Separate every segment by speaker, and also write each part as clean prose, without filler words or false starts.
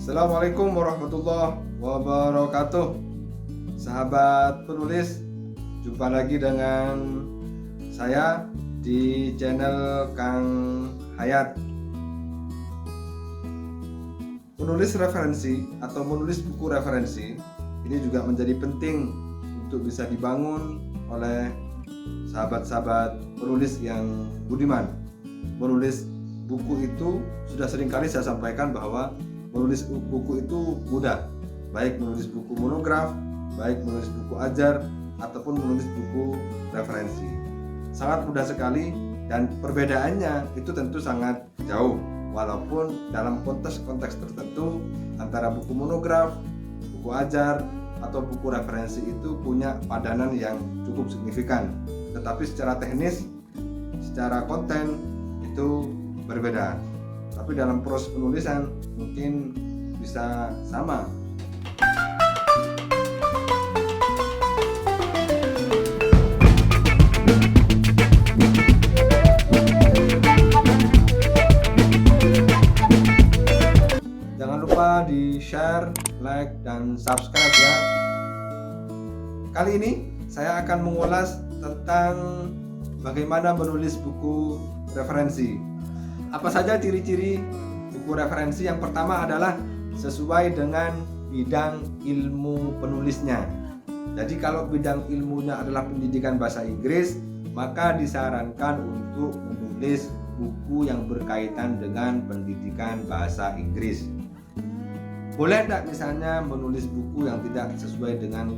Speaker 1: Assalamualaikum warahmatullahi wabarakatuh. Sahabat penulis, jumpa lagi dengan saya di channel Kang Hayat. Menulis referensi atau menulis buku referensi ini juga menjadi penting untuk bisa dibangun oleh sahabat-sahabat penulis yang budiman. Menulis buku itu sudah seringkali saya sampaikan bahwa menulis buku itu mudah, baik menulis buku monograf, baik menulis buku ajar, ataupun menulis buku referensi. Sangat mudah sekali dan perbedaannya itu tentu sangat jauh, walaupun dalam konteks tertentu antara buku monograf, buku ajar, atau buku referensi itu punya padanan yang cukup signifikan. Tetapi secara teknis, secara konten itu berbeda. Tapi dalam proses penulisan mungkin bisa sama. Jangan lupa di share, like, dan subscribe ya. Kali ini saya akan mengulas tentang bagaimana menulis buku referensi. Apa saja ciri-ciri buku referensi? Yang pertama adalah sesuai dengan bidang ilmu penulisnya. Jadi kalau bidang ilmunya adalah pendidikan bahasa Inggris, maka disarankan untuk menulis buku yang berkaitan dengan pendidikan bahasa Inggris. Boleh tidak misalnya menulis buku yang tidak sesuai dengan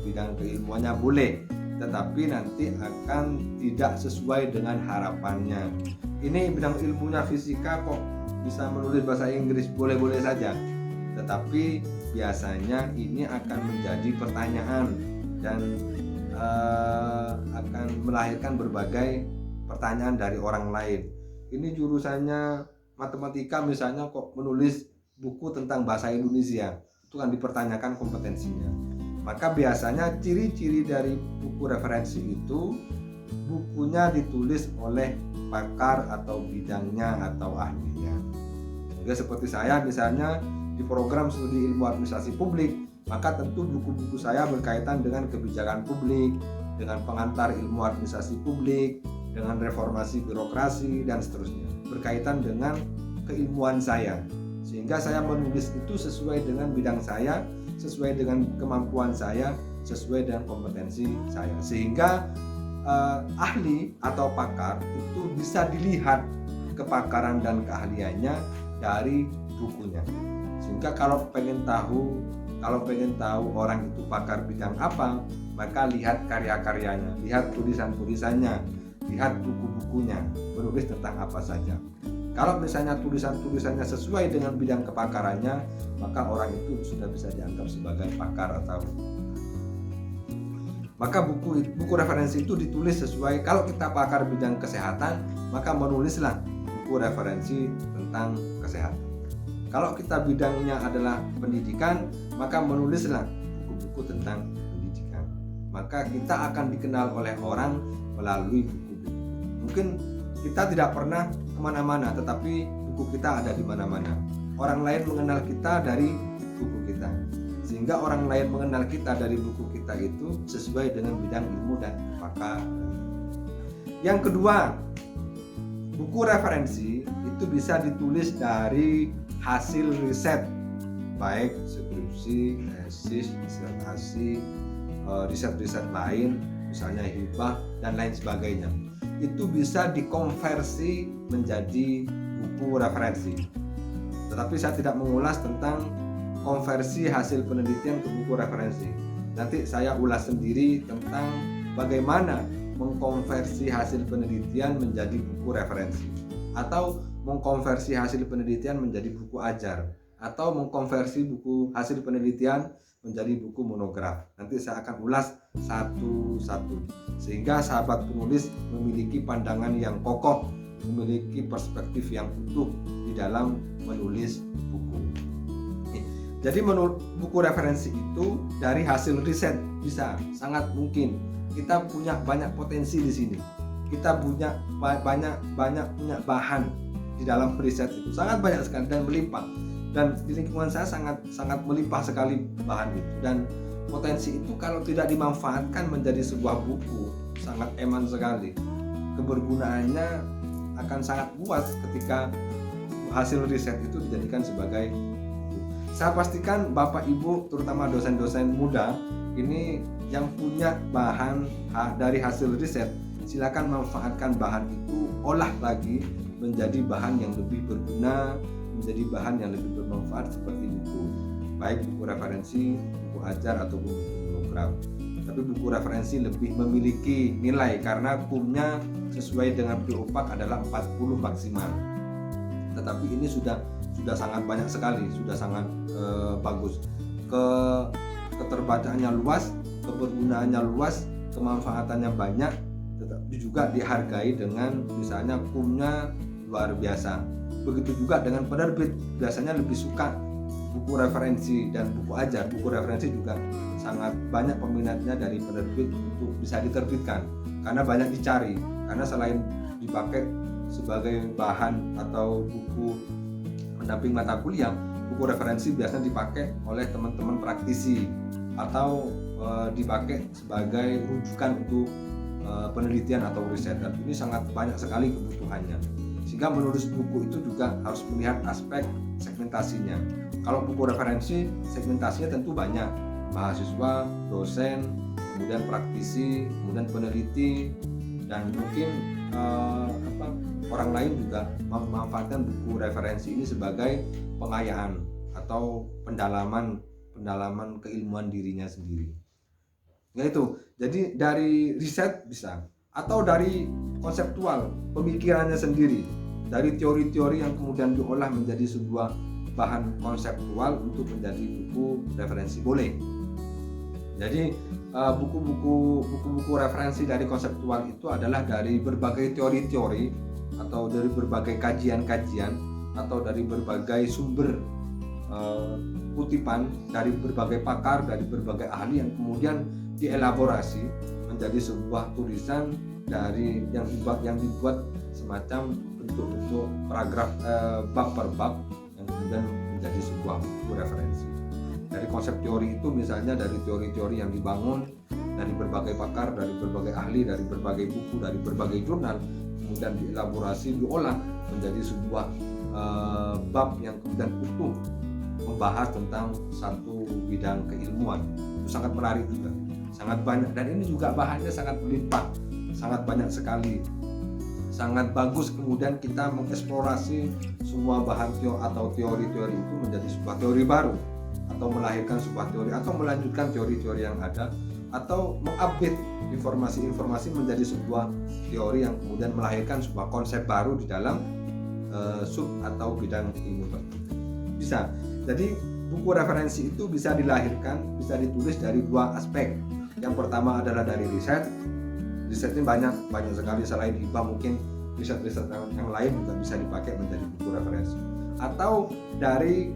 Speaker 1: bidang keilmuannya? Boleh, tetapi nanti akan tidak sesuai dengan harapannya. Ini bidang ilmunya fisika kok bisa menulis bahasa Inggris, boleh-boleh saja. Tetapi biasanya ini akan menjadi pertanyaan dan akan melahirkan berbagai pertanyaan dari orang lain. Ini jurusannya matematika misalnya kok menulis buku tentang bahasa Indonesia, itu kan dipertanyakan kompetensinya. Maka biasanya ciri-ciri dari buku referensi itu bukunya ditulis oleh pakar atau bidangnya atau ahlinya. Juga seperti saya misalnya di program studi ilmu administrasi publik, maka tentu buku-buku saya berkaitan dengan kebijakan publik, dengan pengantar ilmu administrasi publik, dengan reformasi birokrasi dan seterusnya, berkaitan dengan keilmuan saya. Sehingga saya menulis itu sesuai dengan bidang saya, sesuai dengan kemampuan saya, sesuai dengan kompetensi saya. Sehingga ahli atau pakar itu bisa dilihat kepakaran dan keahliannya dari bukunya. Sehingga kalau pengen tahu orang itu pakar bidang apa, maka lihat karya-karyanya, lihat tulisan-tulisannya, lihat buku-bukunya, menulis tentang apa saja. Kalau misalnya tulisan-tulisannya sesuai dengan bidang kepakarannya, maka orang itu sudah bisa dianggap sebagai pakar atau maka buku referensi itu ditulis sesuai. Kalau kita pakar bidang kesehatan, maka menulislah buku referensi tentang kesehatan. Kalau kita bidangnya adalah pendidikan, maka menulislah buku-buku tentang pendidikan. Maka kita akan dikenal oleh orang melalui buku-buku. Mungkin kita tidak pernah kemana-mana, tetapi buku kita ada di mana-mana. Orang lain mengenal kita dari buku kita. Sehingga orang lain mengenal kita dari buku kita itu sesuai dengan bidang ilmu dan pakar. Yang kedua, buku referensi itu bisa ditulis dari hasil riset, baik skripsi, tesis, disertasi, riset-riset lain, misalnya hibah dan lain sebagainya. Itu bisa dikonversi menjadi buku referensi. Tetapi saya tidak mengulas tentang konversi hasil penelitian ke buku referensi. Nanti saya ulas sendiri tentang bagaimana mengkonversi hasil penelitian menjadi buku referensi, atau mengkonversi hasil penelitian menjadi buku ajar, atau mengkonversi buku hasil penelitian menjadi buku monograf. Nanti saya akan ulas satu-satu sehingga sahabat penulis memiliki pandangan yang kokoh, memiliki perspektif yang utuh di dalam menulis buku. Jadi buku referensi itu dari hasil riset bisa, sangat mungkin. Kita punya banyak potensi di sini. Kita punya banyak punya bahan di dalam riset itu, sangat banyak sekali dan melimpah. dan di lingkungan saya sangat melimpah sekali bahan itu, dan potensi itu kalau tidak dimanfaatkan menjadi sebuah buku sangat eman sekali. Kebergunaannya akan sangat luas ketika hasil riset itu dijadikan sebagai buku. Saya pastikan Bapak Ibu, terutama dosen-dosen muda ini yang punya bahan dari hasil riset, silakan manfaatkan bahan itu, olah lagi menjadi bahan yang lebih berguna, menjadi bahan yang lebih bermanfaat seperti buku, baik buku referensi, buku ajar atau buku monograf. Tapi buku referensi lebih memiliki nilai karena kumnya sesuai dengan PO PAK adalah 40 maksimal. Tetapi ini sudah sangat banyak sekali, sudah sangat bagus. Keterbacaannya luas, kebergunaannya luas, kemanfaatannya banyak, tetapi juga dihargai dengan misalnya kumnya luar biasa. Begitu juga dengan penerbit, biasanya lebih suka buku referensi dan buku ajar. Buku referensi juga sangat banyak peminatnya dari penerbit untuk bisa diterbitkan karena banyak dicari, karena selain dipakai sebagai bahan atau buku pendamping mata kuliah, buku referensi biasanya dipakai oleh teman-teman praktisi atau dipakai sebagai rujukan untuk penelitian atau riset, dan ini sangat banyak sekali kebutuhannya. Sehingga menulis buku itu juga harus melihat aspek segmentasinya. Kalau buku referensi, segmentasinya tentu banyak, mahasiswa, dosen, kemudian praktisi, kemudian peneliti, dan mungkin orang lain juga memanfaatkan buku referensi ini sebagai pengayaan atau pendalaman keilmuan dirinya sendiri. Yaitu, jadi dari riset bisa, atau dari konseptual pemikirannya sendiri, dari teori-teori yang kemudian diolah menjadi sebuah bahan konseptual untuk menjadi buku referensi, boleh. Jadi buku-buku referensi dari konseptual itu adalah dari berbagai teori-teori atau dari berbagai kajian-kajian atau dari berbagai sumber kutipan dari berbagai pakar, dari berbagai ahli yang kemudian dielaborasi menjadi sebuah tulisan dari yang dibuat semacam bentuk-bentuk paragraf bab per bab yang kemudian menjadi sebuah buku referensi. Dari konsep teori itu misalnya dari teori-teori yang dibangun dari berbagai pakar, dari berbagai ahli, dari berbagai buku, dari berbagai jurnal, kemudian dielaborasi, diolah menjadi sebuah bab yang kemudian utuh membahas tentang satu bidang keilmuan. Itu sangat menarik juga, sangat banyak, dan ini juga bahannya sangat melimpah, sangat banyak sekali, sangat bagus. Kemudian kita mengeksplorasi semua bahan atau teori-teori itu menjadi sebuah teori baru, atau melahirkan sebuah teori, atau melanjutkan teori-teori yang ada, atau mengupdate informasi-informasi menjadi sebuah teori yang kemudian melahirkan sebuah konsep baru di dalam sub atau bidang ilmu tertentu. Bisa. Jadi buku referensi itu bisa dilahirkan, bisa ditulis dari dua aspek. Yang pertama adalah dari riset. Riset ini banyak sekali, selain hibah mungkin riset-riset yang lain juga bisa dipakai menjadi buku referensi. Atau dari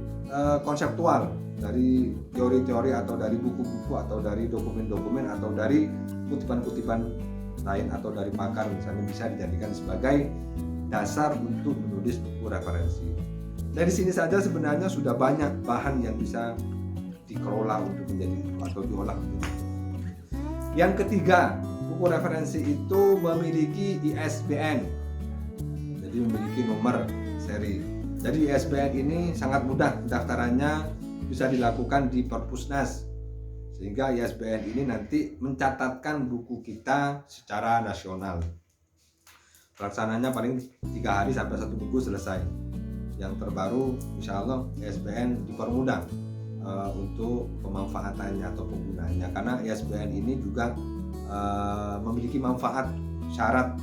Speaker 1: konseptual, dari teori-teori atau dari buku-buku atau dari dokumen-dokumen atau dari kutipan-kutipan lain atau dari pakar misalnya, bisa dijadikan sebagai dasar untuk menulis buku referensi. Dari sini saja sebenarnya sudah banyak bahan yang bisa dikelola untuk menjadi buku atau diolah menjadi buku. Yang ketiga, buku referensi itu memiliki ISBN, jadi memiliki nomor seri. Jadi ISBN ini sangat mudah pendaftarannya, bisa dilakukan di Perpusnas, sehingga ISBN ini nanti mencatatkan buku kita secara nasional. Pelaksananya paling 3 hari sampai 1 minggu selesai. Yang terbaru insya Allah ISBN dipermudah untuk pemanfaatannya atau penggunaannya, karena ISBN ini juga memiliki manfaat syarat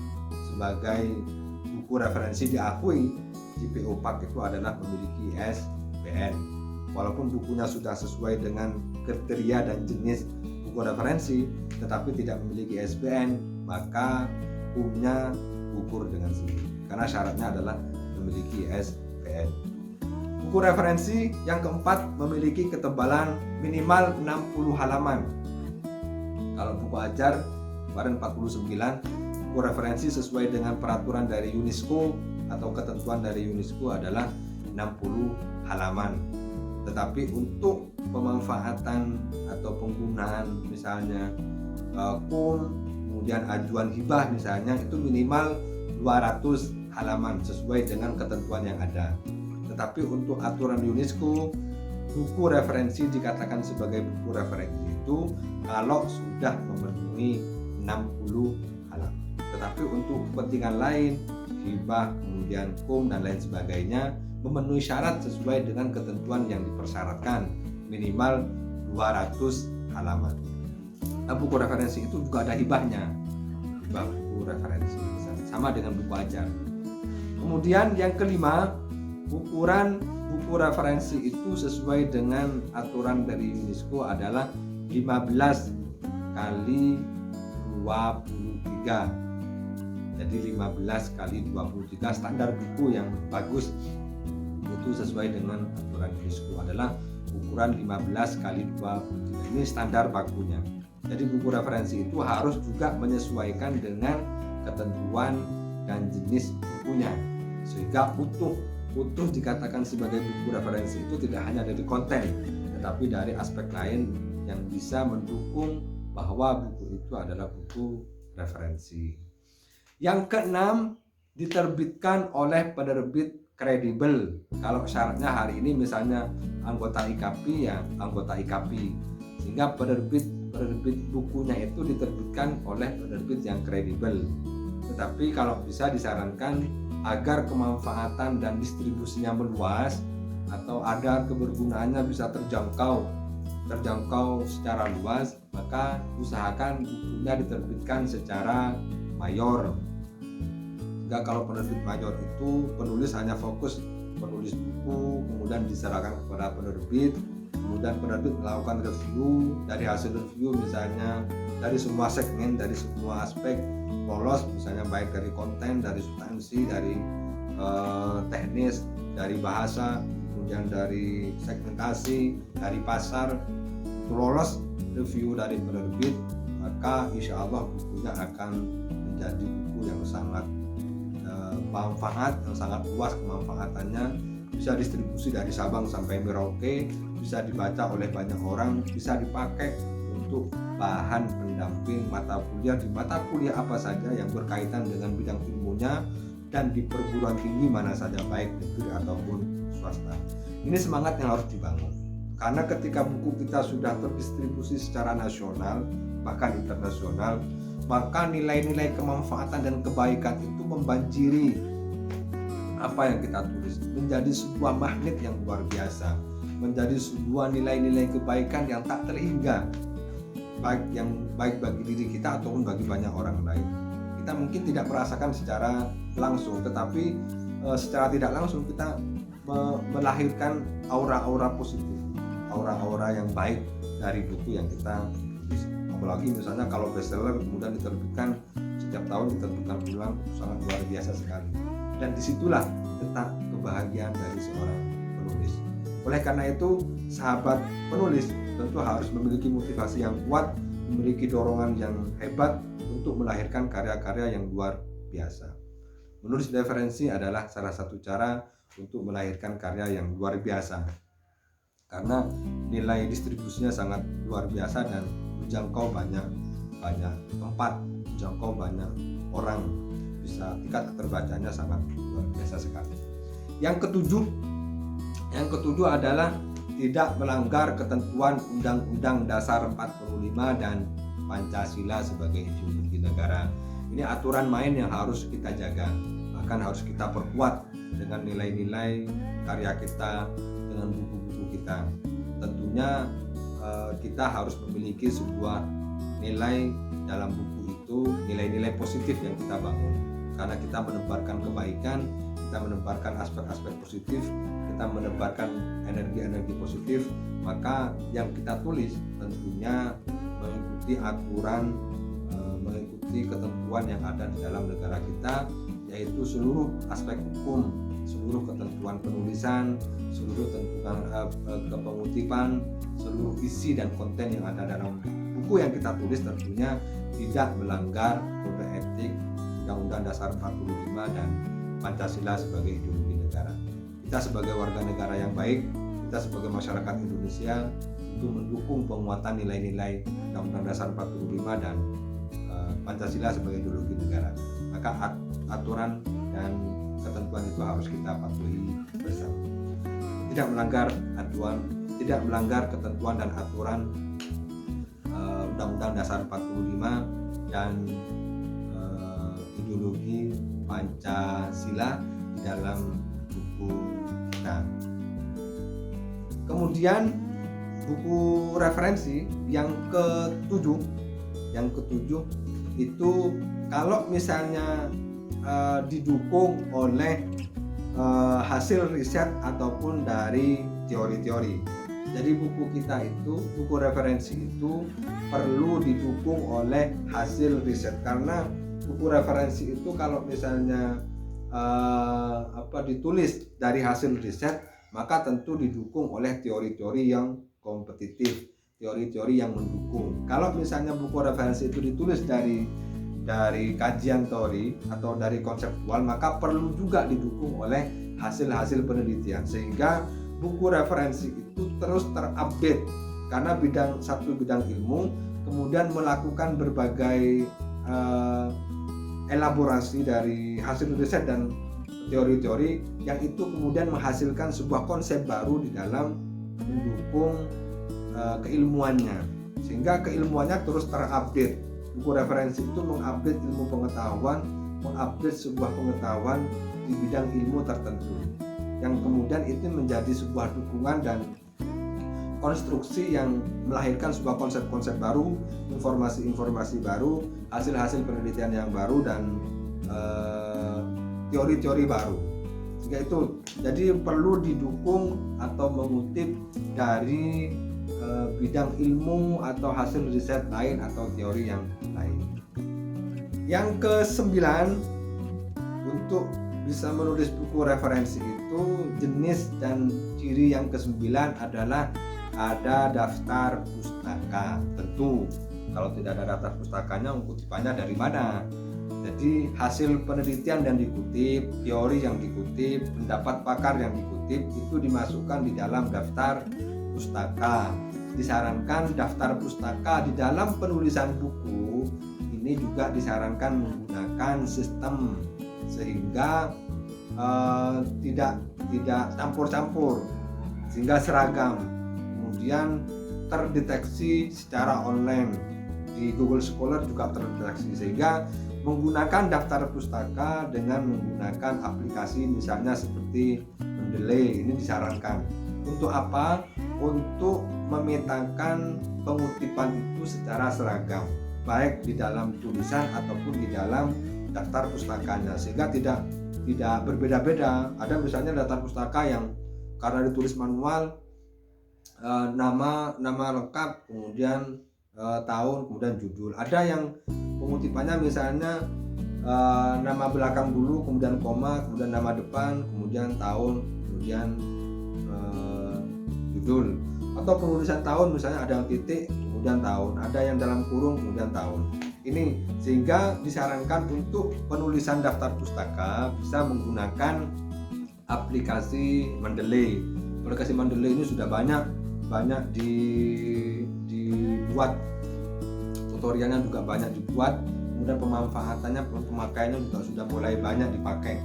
Speaker 1: sebagai buku referensi diakui di PO PAK itu adalah memiliki ISBN. Walaupun bukunya sudah sesuai dengan kriteria dan jenis buku referensi tetapi tidak memiliki ISBN, maka hukumnya gugur dengan sendiri karena syaratnya adalah memiliki ISBN. Buku referensi yang keempat memiliki ketebalan minimal 60 halaman. Kalau buku ajar kemarin 49, buku referensi sesuai dengan peraturan dari UNESCO atau ketentuan dari UNESCO adalah 60 halaman. Tetapi untuk pemanfaatan atau penggunaan misalnya kemudian ajuan hibah misalnya, itu minimal 200 halaman sesuai dengan ketentuan yang ada. Tetapi untuk aturan UNESCO, buku referensi dikatakan sebagai buku referensi itu kalau sudah memenuhi 60 halaman. Tetapi untuk kepentingan lain, hibah, kemudian dan lain sebagainya, memenuhi syarat sesuai dengan ketentuan yang dipersyaratkan, minimal 200 halaman. Nah, buku referensi itu juga ada hibahnya, hibah buku referensi sama dengan buku ajar. Kemudian yang kelima, ukuran buku referensi itu sesuai dengan aturan dari UNESCO adalah 15 kali 23. Jadi 15 kali 23 standar buku yang bagus itu sesuai dengan aturan UNESCO adalah ukuran 15 kali 23. Ini standar bakunya. Jadi buku referensi itu harus juga menyesuaikan dengan ketentuan dan jenis bukunya, sehingga utuh dikatakan sebagai buku referensi itu tidak hanya dari konten, tetapi dari aspek lain yang bisa mendukung bahwa buku itu adalah buku referensi. Yang keenam, diterbitkan oleh penerbit kredibel. Kalau syaratnya hari ini misalnya anggota IKAPI, ya anggota IKAPI, sehingga penerbit bukunya itu diterbitkan oleh penerbit yang kredibel. Tetapi kalau bisa disarankan agar kemanfaatan dan distribusinya meluas atau ada kebergunaannya bisa terjangkau secara luas, maka usahakan bukunya diterbitkan secara mayor. Sehingga kalau penerbit mayor itu penulis hanya fokus menulis buku, kemudian diserahkan kepada penerbit, kemudian penerbit melakukan review, dari hasil review misalnya dari semua segmen, dari semua aspek lolos, misalnya baik dari konten, dari substansi, dari teknis, dari bahasa, kemudian dari segmentasi, dari pasar, itu lolos review dari penerbit, maka insya Allah bukunya akan menjadi buku yang sangat manfaat, yang sangat luas kemanfaatannya, bisa distribusi dari Sabang sampai Merauke, bisa dibaca oleh banyak orang, bisa dipakai untuk bahan pendamping mata kuliah di mata kuliah apa saja yang berkaitan dengan bidang ilmunya dan di perguruan tinggi mana saja, baik negeri ataupun swasta. Ini semangat yang harus dibangun, karena ketika buku kita sudah terdistribusi secara nasional bahkan internasional, maka nilai-nilai kemanfaatan dan kebaikan itu membanjiri apa yang kita tulis, menjadi sebuah magnet yang luar biasa, menjadi sebuah nilai-nilai kebaikan yang tak terhingga, baik bagi diri kita ataupun bagi banyak orang lain. Kita mungkin tidak merasakan secara langsung, tetapi secara tidak langsung kita melahirkan aura-aura positif, aura-aura yang baik dari buku yang kita tulis. Apalagi misalnya kalau bestseller kemudian diterbitkan setiap tahun, diterbitkan ulang, sangat luar biasa sekali. Dan disitulah letak kebahagiaan dari seorang penulis. Oleh karena itu, sahabat penulis tentu harus memiliki motivasi yang kuat, memiliki dorongan yang hebat untuk melahirkan karya-karya yang luar biasa. Menulis referensi adalah salah satu cara untuk melahirkan karya yang luar biasa, karena nilai distribusinya sangat luar biasa dan menjangkau banyak tempat, menjangkau banyak orang, bisa tingkat keterbacanya sangat luar biasa sekali. Yang ketujuh adalah tidak melanggar ketentuan Undang-Undang Dasar 45 dan Pancasila sebagai ideologi negara. Ini aturan main yang harus kita jaga, bahkan harus kita perkuat dengan nilai-nilai karya kita, dengan buku-buku kita. Tentunya kita harus memiliki sebuah nilai dalam buku itu, nilai-nilai positif yang kita bangun, karena kita menebarkan kebaikan, kita menebarkan aspek-aspek positif, kita menebarkan energi-energi positif, maka yang kita tulis tentunya mengikuti aturan, mengikuti ketentuan yang ada di dalam negara kita, yaitu seluruh aspek hukum, seluruh ketentuan penulisan, seluruh ketentuan kepengutipan, seluruh isi dan konten yang ada dalam buku yang kita tulis tentunya tidak melanggar kode etik Undang-Undang Dasar 45 dan Pancasila sebagai ideologi negara. kita sebagai warga negara yang baik, kita sebagai masyarakat Indonesia itu mendukung penguatan nilai-nilai Undang-Undang Dasar 45 dan Pancasila sebagai ideologi negara. Maka aturan dan ketentuan itu harus kita patuhi bersama. Tidak melanggar ketentuan dan aturan Undang-Undang Dasar 45 dan ideologi Pancasila di dalam buku kita. Kemudian buku referensi yang ketujuh itu kalau misalnya didukung oleh hasil riset ataupun dari teori-teori. Jadi buku referensi itu perlu didukung oleh hasil riset, karena buku referensi itu kalau misalnya ditulis dari hasil riset, maka tentu didukung oleh teori-teori yang kompetitif, teori-teori yang mendukung. Kalau misalnya buku referensi itu ditulis dari kajian teori atau dari konseptual, maka perlu juga didukung oleh hasil-hasil penelitian, sehingga buku referensi itu terus terupdate karena satu bidang ilmu kemudian melakukan berbagai elaborasi dari hasil riset dan teori-teori yang itu kemudian menghasilkan sebuah konsep baru di dalam mendukung keilmuannya, sehingga keilmuannya terus terupdate. Buku referensi itu mengupdate ilmu pengetahuan, mengupdate sebuah pengetahuan di bidang ilmu tertentu, yang kemudian itu menjadi sebuah dukungan dan konstruksi yang melahirkan sebuah konsep-konsep baru, informasi-informasi baru, hasil-hasil penelitian yang baru, dan teori-teori baru. Sehingga itu jadi perlu didukung atau mengutip dari bidang ilmu atau hasil riset lain atau teori yang lain. Yang ke-9, untuk bisa menulis buku referensi itu jenis dan ciri yang ke-9 adalah ada daftar pustaka. Tentu kalau tidak ada daftar pustakanya, kutipannya dari mana? Jadi hasil penelitian yang dikutip, teori yang dikutip, pendapat pakar yang dikutip itu dimasukkan di dalam daftar pustaka. Disarankan daftar pustaka di dalam penulisan buku ini juga disarankan menggunakan sistem, sehingga tidak campur-campur, sehingga seragam, kemudian terdeteksi secara online di Google Scholar juga terdeteksi, sehingga menggunakan daftar pustaka dengan menggunakan aplikasi misalnya seperti Mendeley ini disarankan. Untuk apa? Untuk memetakan pengutipan itu secara seragam, baik di dalam tulisan ataupun di dalam daftar pustakanya, sehingga tidak berbeda-beda. Ada misalnya daftar pustaka yang karena ditulis manual, nama lengkap, kemudian tahun, kemudian judul. Ada yang pengutipannya misalnya nama belakang dulu, kemudian koma, kemudian nama depan, kemudian tahun, kemudian judul. Atau penulisan tahun misalnya ada yang titik, kemudian tahun, ada yang dalam kurung, kemudian tahun. Ini sehingga disarankan untuk penulisan daftar pustaka bisa menggunakan aplikasi Mendeley. Aplikasi Mendeley ini sudah banyak dibuat, tutorialnya juga banyak dibuat, kemudian pemanfaatannya, pemakaiannya juga sudah mulai banyak dipakai.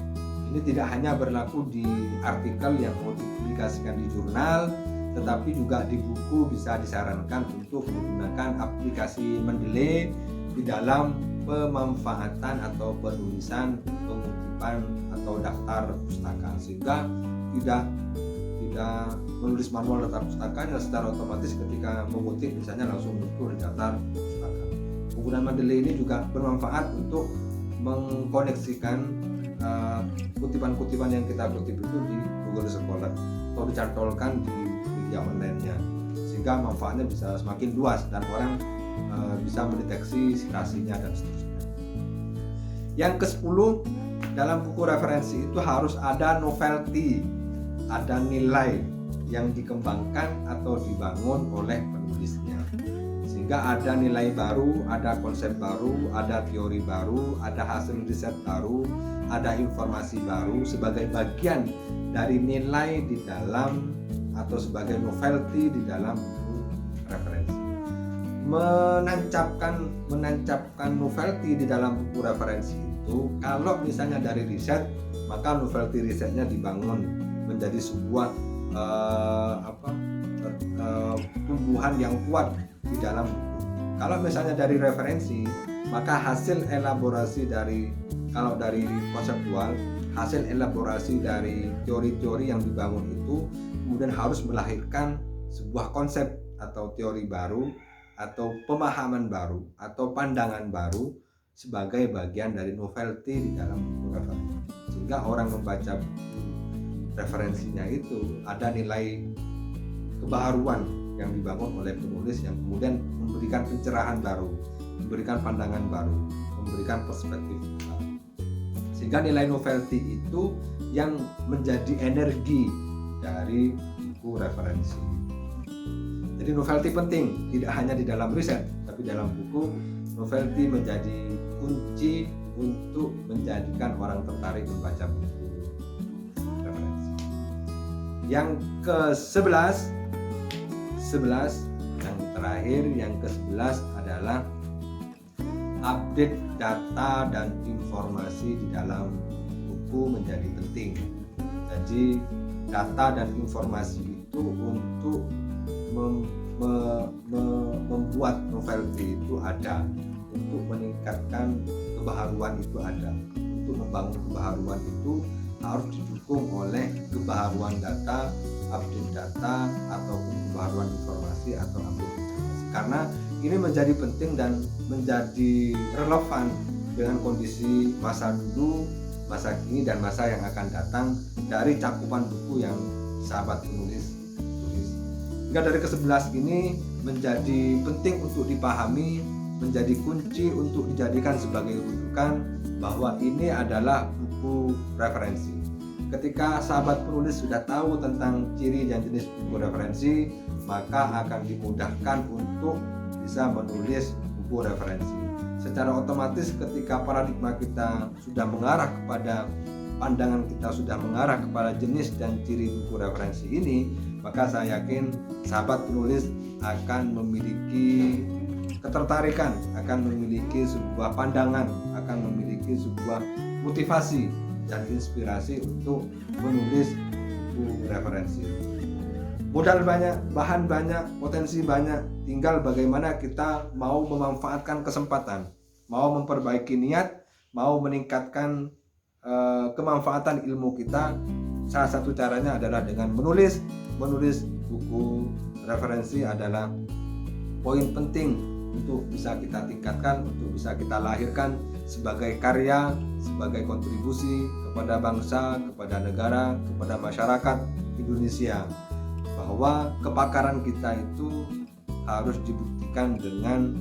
Speaker 1: Ini tidak hanya berlaku di artikel yang mau dipublikasikan di jurnal, tetapi juga di buku bisa disarankan untuk menggunakan aplikasi Mendeley di dalam pemanfaatan atau penulisan pengutipan atau daftar pustaka, sehingga tidak menulis manual daftar pustakanya secara otomatis ketika mengutip misalnya langsung muncul di daftar pustaka. Penggunaan Mendeley ini juga bermanfaat untuk mengkoneksikan kutipan-kutipan yang kita kutip itu di Google Scholar atau dicantolkan di media online-nya, sehingga manfaatnya bisa semakin luas dan orang bisa mendeteksi citasinya dan seterusnya. Yang ke-10, dalam buku referensi itu harus ada novelty, ada nilai yang dikembangkan atau dibangun oleh penulisnya, sehingga ada nilai baru, ada konsep baru, ada teori baru, ada hasil riset baru, ada informasi baru sebagai bagian dari nilai di dalam atau sebagai novelty di dalam buku referensi. Menancapkan novelty di dalam buku referensi itu, kalau misalnya dari riset, maka novelty risetnya dibangun menjadi sebuah tumbuhan yang kuat di dalam buku. Kalau misalnya dari referensi, maka hasil elaborasi dari konseptual, hasil elaborasi dari teori-teori yang dibangun itu kemudian harus melahirkan sebuah konsep atau teori baru atau pemahaman baru atau pandangan baru sebagai bagian dari novelty di dalam buku referensi. Sehingga orang membaca buku referensinya itu ada nilai kebaharuan yang dibangun oleh penulis yang kemudian memberikan pencerahan baru, memberikan pandangan baru, memberikan perspektif baru. Sehingga nilai novelty itu yang menjadi energi dari buku referensi. Jadi novelty penting, tidak hanya di dalam riset, tapi dalam buku novelty menjadi kunci untuk menjadikan orang tertarik membaca buku referensi. Yang ke-11 yang terakhir, yang ke-11 adalah update data dan informasi di dalam buku menjadi penting. Jadi data dan informasi itu untuk membuat novelty itu ada, untuk meningkatkan kebaharuan itu ada. Untuk membangun kebaharuan itu harus didukung oleh kebaharuan data, update data, ataupun kebaharuan informasi atau update informasi. Karena ini menjadi penting dan menjadi relevan dengan kondisi masa dulu, masa kini, dan masa yang akan datang dari cakupan buku yang sahabat penulis tulis. Hingga dari ke-11 ini menjadi penting untuk dipahami, menjadi kunci untuk dijadikan sebagai rujukan bahwa ini adalah buku referensi. Ketika sahabat penulis sudah tahu tentang ciri dan jenis buku referensi, maka akan dimudahkan untuk bisa menulis buku referensi. Secara otomatis ketika paradigma kita sudah mengarah kepada, pandangan kita sudah mengarah kepada jenis dan ciri buku referensi ini, maka saya yakin sahabat penulis akan memiliki ketertarikan, akan memiliki sebuah pandangan, akan memiliki sebuah motivasi dan inspirasi untuk menulis buku referensi. Modal banyak, bahan banyak, potensi banyak, tinggal bagaimana kita mau memanfaatkan kesempatan, mau memperbaiki niat, mau meningkatkan kemanfaatan ilmu kita. Salah satu caranya adalah dengan menulis buku referensi adalah poin penting untuk bisa kita tingkatkan, untuk bisa kita lahirkan sebagai karya, sebagai kontribusi kepada bangsa, kepada negara, kepada masyarakat Indonesia, bahwa kepakaran kita itu harus dibuktikan dengan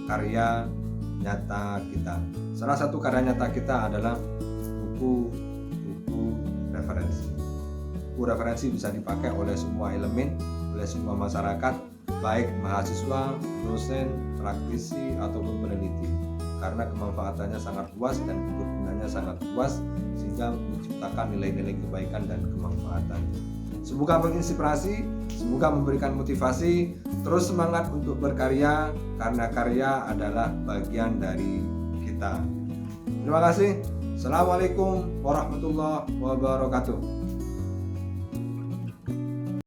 Speaker 1: karya nyata kita. Salah satu karya nyata kita adalah buku referensi. Buku referensi bisa dipakai oleh semua elemen, oleh semua masyarakat, baik mahasiswa, dosen, praktisi, ataupun peneliti, karena kemanfaatannya sangat luas dan kegunaannya sangat luas, sehingga menciptakan nilai-nilai kebaikan dan kemanfaatan. Semoga menginspirasi, semoga memberikan motivasi, terus semangat untuk berkarya, karena karya adalah bagian dari kita. Terima kasih. Assalamualaikum warahmatullahi wabarakatuh.